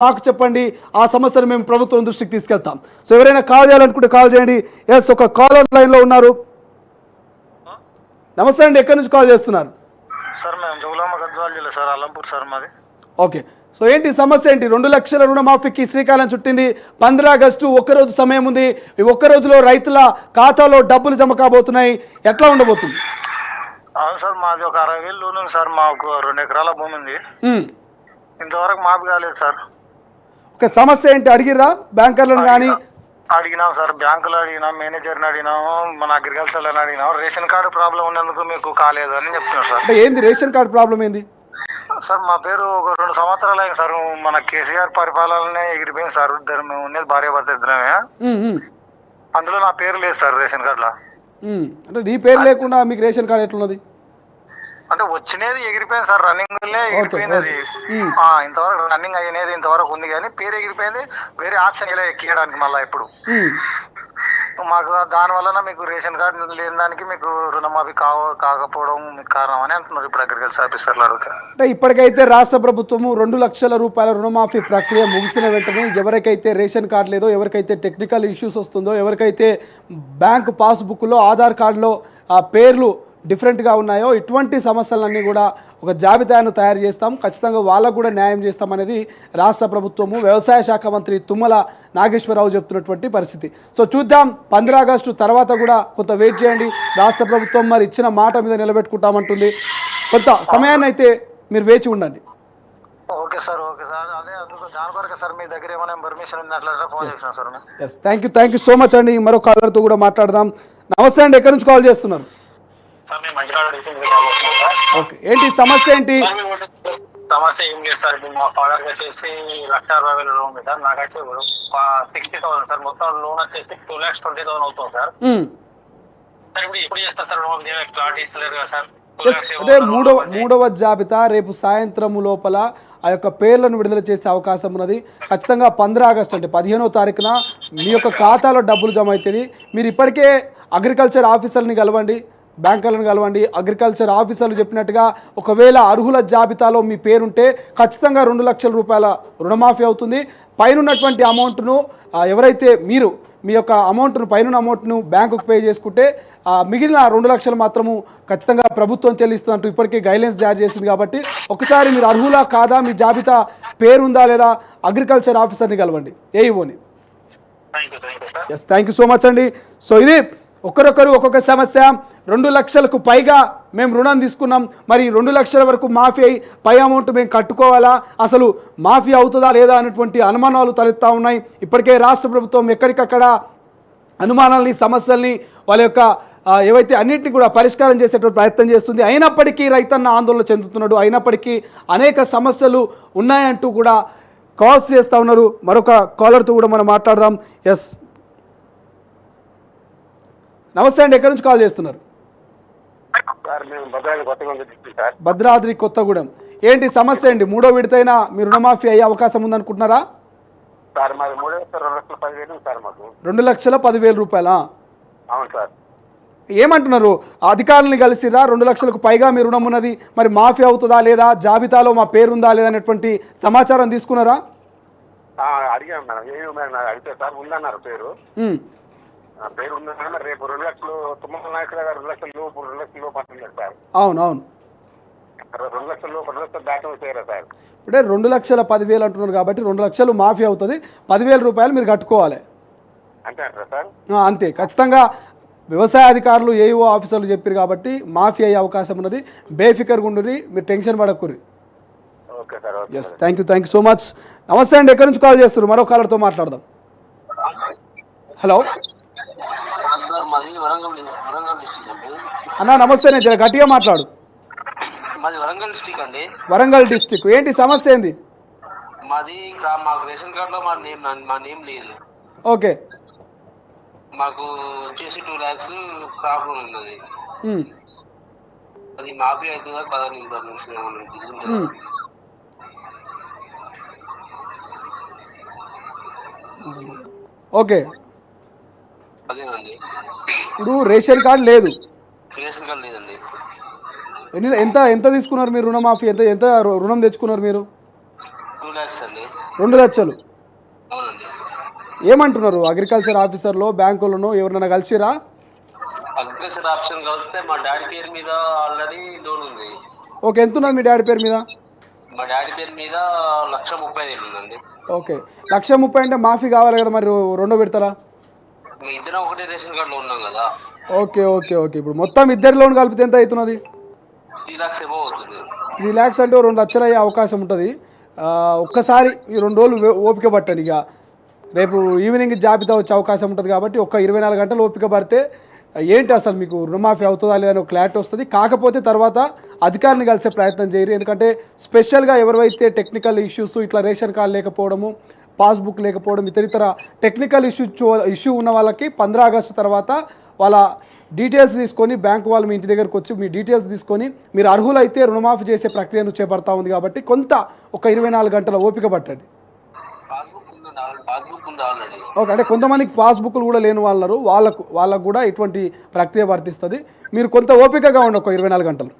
మాకు చెప్పండి, ఆ సమస్యను మేము ప్రభుత్వం దృష్టికి తీసుకెళ్తాం. సో ఎవరైనా కాల్ చేయాలనుకుంటే కాల్ చేయండి. ఎస్, ఒక కాలర్ లైన్లో ఉన్నారు. నమస్తే అండి, ఎక్కడి నుంచి కాల్ చేస్తున్నారు? సార్ మేము జోగులాంబ గద్వాల జిల్లా సార్, అల్లంపూర్ సార్ మాది. ఓకే, సో ఏంటి సమస్య ఏంటి? 2 లక్షల రుణమాఫీకి శ్రీకారం చుట్టింది. 15 ఆగస్టు ఒక్కరోజు సమయం ఉంది. ఈ ఒక్క రోజులో రైతుల ఖాతాలో డబ్బులు జమ కాబోతున్నాయి. ఎట్లా ఉండబోతుంది? అవును సార్, మాది ఒక 60,000 లోన్ ఉంది సార్. మాకు 2 ఎకరాల భూమి ఉంది. ఇంతవరకు మాఫీ కాలేదు సార్. ఓకే, సమస్య ఏంటి అడిగిర్రా బ్యాంకర్లను? కానీ అడిగినాం సార్, బ్యాంకులో అడిగినాం, మేనేజర్ని అడిగినాము, మన అగ్రికల్చర్ అని అడిగినాం. రేషన్ కార్డు ప్రాబ్లం ఉన్నందుకు మీకు కాలేదు అని చెప్తున్నారు సార్. అంటే ఏంది రేషన్ కార్డు ప్రాబ్లం ఏంది సార్? మా పేరు ఒక 2 సంవత్సరాలు అయింది సార్. మన కేసీఆర్ పరిపాలననే ఎగిరిపోయింది సార్. ఇద్దరు మేము ఉన్నది భార్య భర్త ఇద్దరమే. అందులో నా పేరు లేదు సార్ రేషన్ కార్డులో. అంటే నీ పేరు లేకుండా మీకు రేషన్ కార్డు ఎట్లున్నది? అంటే వచ్చినది ఎగిరిపోయింది సార్, రన్నింగ్ ఎగిరిపోయింది అది. ఇంతవరకు రన్నింగ్ అయినది ఇంతవరకు ఉంది, కానీ పేరు ఎగిరిపోయింది. వేరే ఆప్షన్ ఇలా ఎక్కియడానికి మళ్ళీ ఇప్పుడు మాకు దాని వలన మీకు రేషన్ కార్డు లేని దానికి మీకు రుణమాఫీ కాకపోవడం కారణం అని అంటున్నారు ఇప్పుడు అగ్రికల్చర్ ఆఫీసర్లు అడుగుతారు. అంటే ఇప్పటికైతే రాష్ట్ర ప్రభుత్వము 2 లక్షల రూపాయల రుణమాఫీ ప్రక్రియ ముగిసిన వెంటనే ఎవరికైతే రేషన్ కార్డు లేదో, ఎవరికైతే టెక్నికల్ ఇష్యూస్ వస్తుందో, ఎవరికైతే బ్యాంకు పాస్బుక్లో ఆధార్ కార్డులో ఆ పేర్లు డిఫరెంట్గా ఉన్నాయో, ఇటువంటి సమస్యలన్నీ కూడా ఒక జాబితాను తయారు చేస్తాం. ఖచ్చితంగా వాళ్ళకు కూడా న్యాయం చేస్తామనేది రాష్ట్ర ప్రభుత్వము, వ్యవసాయ శాఖ మంత్రి తుమ్మల నాగేశ్వరరావు చెప్తున్నటువంటి పరిస్థితి. సో చూద్దాం, 15 ఆగస్టు తర్వాత కూడా కొంత వెయిట్ చేయండి. రాష్ట్ర ప్రభుత్వం మరి ఇచ్చిన మాట మీద నిలబెట్టుకుంటామంటుంది. కొంత సమయాన్ని అయితే మీరు వేచి ఉండండి. Okay sir, okay sir. అదే దాని కొరకు సార్ మీ దగ్గర ఏమైనా పర్మిషన్ ఉంది అట్లా ఫోన్ చేసిన sir. Yes, thank you so much అండి. మరో కాలర్తో కూడా మాట్లాడదాం. నమస్తే అండి, ఎక్కడి నుంచి కాల్ చేస్తున్నారు? ఓకే, ఏంటి సమస్య ఏంటి? సమస్య ఏం లేదు సార్. ఇప్పుడు మా ఫాదర్ వచ్చేసి 1,60,000 లోన్ ఉంది సార్. నాకైతే 60,000 సార్. మొత్తం లోన్ వచ్చేసి 2,20,000 అవుతుంది సార్. సార్ ఇప్పుడు ఎప్పుడు చేస్తారు సార్? క్లారిటీ ఇస్తలేరు కదా సార్. అదే మూడవ జాబితా రేపు సాయంత్రం లోపల ఆ యొక్క పేర్లను విడుదల చేసే అవకాశం ఉన్నది. ఖచ్చితంగా 15 ఆగస్టు అంటే 15వ తారీఖున మీ యొక్క ఖాతాలో డబ్బులు జమ అవుతుంది. మీరు ఇప్పటికే అగ్రికల్చర్ ఆఫీసర్ని కలవండి, బ్యాంకర్లను కలవండి. అగ్రికల్చర్ ఆఫీసర్లు చెప్పినట్టుగా ఒకవేళ అర్హుల జాబితాలో మీ పేరుంటే ఖచ్చితంగా 2 లక్షల రూపాయల రుణమాఫీ అవుతుంది. పైన ఉన్నటువంటి అమౌంట్ను ఎవరైతే మీరు మీ యొక్క అమౌంట్ను పైన అమౌంట్ను బ్యాంకుకు పే చేసుకుంటే మిగిలిన 2 లక్షలు మాత్రము ఖచ్చితంగా ప్రభుత్వం చెల్లిస్తున్నట్టు ఇప్పటికే గైడ్లైన్స్ జారీ చేసింది. కాబట్టి ఒకసారి మీరు అర్హులా కాదా, మీ జాబితా పేరుందా లేదా, అగ్రికల్చర్ ఆఫీసర్ని కలవండి, ఏఈఓని. Yes, thank you so much అండి. సో ఇది ఒక్కొక్కరు ఒక్కొక్క సమస్య. 2 లక్షలకు పైగా మేము రుణం తీసుకున్నాం, మరి 2 లక్షల వరకు మాఫీ అయి పై అమౌంట్ మేము కట్టుకోవాలా, అసలు మాఫీ అవుతుందా లేదా అనేటువంటి అనుమానాలు తలెత్తా ఉన్నాయి. ఇప్పటికే రాష్ట్ర ప్రభుత్వం ఎక్కడికక్కడ అనుమానాలని, సమస్యల్ని వాళ్ళ యొక్క ఏవైతే అన్నింటినీ కూడా పరిష్కారం చేసేటువంటి ప్రయత్నం చేస్తుంది. అయినప్పటికీ రైతన్న ఆందోళన చెందుతున్నాడు. అయినప్పటికీ అనేక సమస్యలు ఉన్నాయంటూ కూడా కాల్స్ చేస్తూ ఉన్నారు. మరొక కాలర్తో కూడా మనం మాట్లాడదాం. ఎస్, నమస్తే అండి, ఎక్కడి నుంచి కాల్ చేస్తున్నారు? భద్రాద్రి కొత్తగూడెం. ఏంటి సమస్య అండి? 3వ విడతైనా మీ రుణమాఫీ అయ్యే అవకాశం ఉందనుకుంటున్నారా? 2,10,000 రూపాయలా? అవును సార్. ఏమంటున్నారు? అధికారులను కలిసిరా? 2 లక్షలకు పైగా మీ రుణం ఉన్నది, మరి మాఫీ అవుతుందా లేదా, జాబితాలో మా పేరుందా లేదా అనేటువంటి సమాచారం తీసుకున్నారా? అడిగాను మేడం, అడిగితే సార్ ఉందన్నారు పేరు. పేరు ఉందన్నారు. రేపు 2 లక్షలు తుమ్మల నాయకుల గారు 2 లక్షల లోపు 2 లక్షల లోపు అంటున్నారు సార్. అవునవును, 2 లక్షల లోపు 2 లక్షలు దాటం వచ్చారా సార్? అంటే 2,10,000 అంటున్నారు కాబట్టి 2 లక్షలు మాఫీ అవుతుంది. 10,000 రూపాయలు మీరు కట్టుకోవాలి అంతే అంటారా సార్? అంతే, ఖచ్చితంగా వ్యవసాయ అధికారులు, ఏఈఓ ఆఫీసర్లు చెప్పారు కాబట్టి మాఫీ అయ్యే అవకాశం ఉన్నది. బేఫికర్గా ఉండి మీరు టెన్షన్ పడకూరి. Okay sir. Yes, thank you so much. నమస్తే అండి, ఎక్కడి నుంచి కాల్ చేస్తున్నారు? మరో కాలర్తో మాట్లాడదాం. హలో అన్నా, నమస్తే. నేను జర గట్టిగా మాట్లాడు. వరంగల్ డిస్టిక్. ఏంటి సమస్య ఏంది? మాది మాకు రేషన్ కార్డులో మా నేమ్ లేదు. ఓకే, మాకు వచ్చేసి 2 lakhs ప్రాబ్లం ఉన్నది. అది మాఫీ అవుతుందా పదవి? ఓకే, అదేనండి. ఇప్పుడు రేషన్ కార్డు లేదు. రేషన్ కార్డు లేదండి. ఎంత తీసుకున్నారు మీరు రుణమాఫీ? ఎంత రుణం తెచ్చుకున్నారు మీరు? 2 lakhs అండి. 2 లక్షలు. అవునండి. ఏమంటున్నారు అగ్రికల్చర్ ఆఫీసర్లో బ్యాంకులను ఎవరినైనా కలిసిరా? అగ్రికల్చర్ ఆప్షన్ కలిస్తే మా డాడీ పేరు మీద ఆల్రెడీ లోన్ ఉంది. ఓకే, ఎంత ఉన్నది మీ డాడీ పేరు మీద? మా డాడీ పేరు మీద 1,30,000 ఉందండి. ఓకే, 1,30,000 అంటే మాఫీ కావాలి కదా, మరి రెండో పెడతారా? మీ ఇద్దరం ఒకటే రేషన్ కార్డులో ఉన్నాం కదా. ఓకే ఓకే ఓకే, ఇప్పుడు మొత్తం ఇద్దరి లోన్ కలిపితే ఎంత అవుతున్నది? 3 lakhs ఏమో అవుతుంది. 3 lakhs అంటే 2 లక్షలు అయ్యే అవకాశం ఉంటుంది. ఒక్కసారి ఈ 2 రోజులు ఓపిక పట్టండి. ఇక రేపు ఈవినింగ్ జాబితా వచ్చే అవకాశం ఉంటుంది కాబట్టి ఒక్క 24 గంటలు ఓపిక పడితే ఏంటి అసలు మీకు రుణమాఫీ అవుతుందా లేదని ఒక క్లారిటీ వస్తుంది. కాకపోతే తర్వాత అధికారిని కలిసే ప్రయత్నం చేయరు. ఎందుకంటే స్పెషల్గా ఎవరైతే టెక్నికల్ ఇష్యూస్ ఇట్లా రేషన్ కార్డు లేకపోవడము, పాస్బుక్ లేకపోవడం, ఇతర టెక్నికల్ ఇష్యూ ఉన్న వాళ్ళకి 15 ఆగస్టు తర్వాత వాళ్ళ డీటెయిల్స్ తీసుకొని బ్యాంకు వాళ్ళు మీ ఇంటి దగ్గరకు వచ్చి మీ డీటెయిల్స్ తీసుకొని మీరు అర్హులైతే రుణమాఫీ చేసే ప్రక్రియను చేపడతా ఉంది. కాబట్టి కొంత ఒక 24 గంటల ఓపిక పట్టండి. పాస్బుక్ ఉంది ఆల్రెడీ. ఓకే, అంటే కొంతమందికి పాస్బుక్లు కూడా లేని వాళ్ళకు కూడా ఇటువంటి ప్రక్రియ వర్తిస్తుంది. మీరు కొంత ఓపికగా ఉండండి ఒక 24 గంటలు.